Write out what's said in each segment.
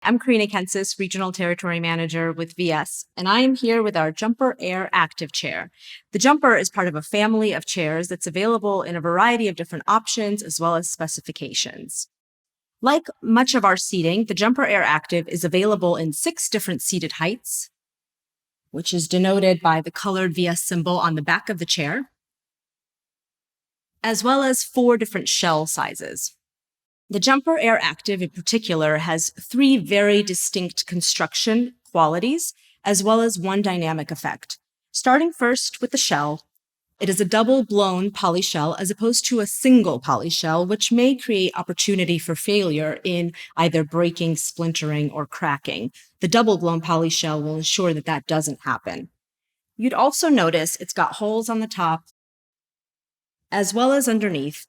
I'm Karina Kensis, Regional Territory Manager with VS, and I am here with our Jumper Air Active Chair. The Jumper is part of a family of chairs that's available in a variety of different options as well as specifications. Like much of our seating, the Jumper Air Active is available in 6 different seated heights, which is denoted by the colored VS symbol on the back of the chair, as well as 4 different shell sizes. The Jumper Air Active in particular has 3 very distinct construction qualities, as well as 1 dynamic effect. Starting first with the shell, it is a double-blown poly shell as opposed to a single poly shell, which may create opportunity for failure in either breaking, splintering, or cracking. The double-blown poly shell will ensure that that doesn't happen. You'd also notice it's got holes on the top as well as underneath.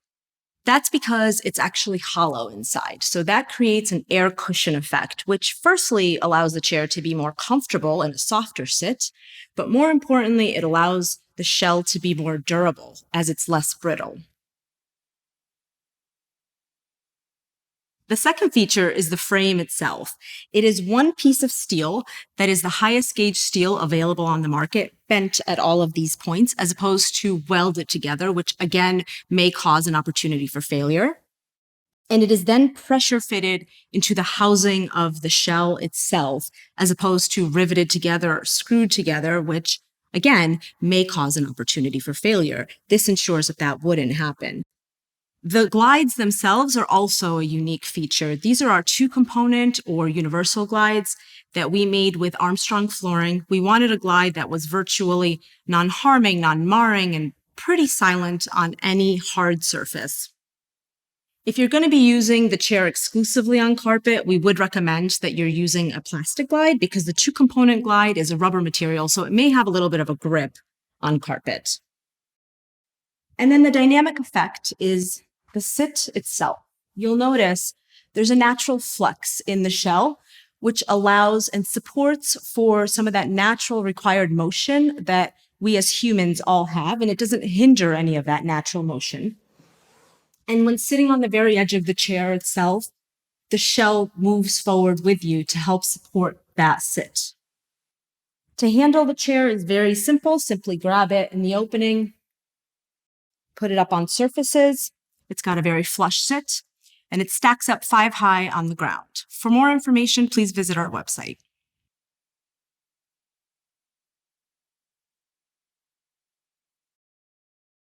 That's because it's actually hollow inside. So that creates an air cushion effect, which firstly allows the chair to be more comfortable in a softer sit, but more importantly, it allows the shell to be more durable as it's less brittle. The second feature is the frame itself. It is one piece of steel that is the highest gauge steel available on the market, bent at all of these points, as opposed to welded together, which again may cause an opportunity for failure. And it is then pressure fitted into the housing of the shell itself, as opposed to riveted together or screwed together, which again may cause an opportunity for failure. This ensures that that wouldn't happen. The glides themselves are also a unique feature. These are our 2-component or universal glides that we made with Armstrong Flooring. We wanted a glide that was virtually non-harming, non-marring, and pretty silent on any hard surface. If you're going to be using the chair exclusively on carpet, we would recommend that you're using a plastic glide because the 2-component glide is a rubber material, so it may have a little bit of a grip on carpet. And then the dynamic effect is the sit itself. You'll notice there's a natural flex in the shell, which allows and supports for some of that natural required motion that we as humans all have, and it doesn't hinder any of that natural motion. And when sitting on the very edge of the chair itself, the shell moves forward with you to help support that sit. To handle the chair is very simple. Simply grab it in the opening, put it up on surfaces. It's got a very flush sit, and it stacks up 5 high on the ground. For more information, please visit our website.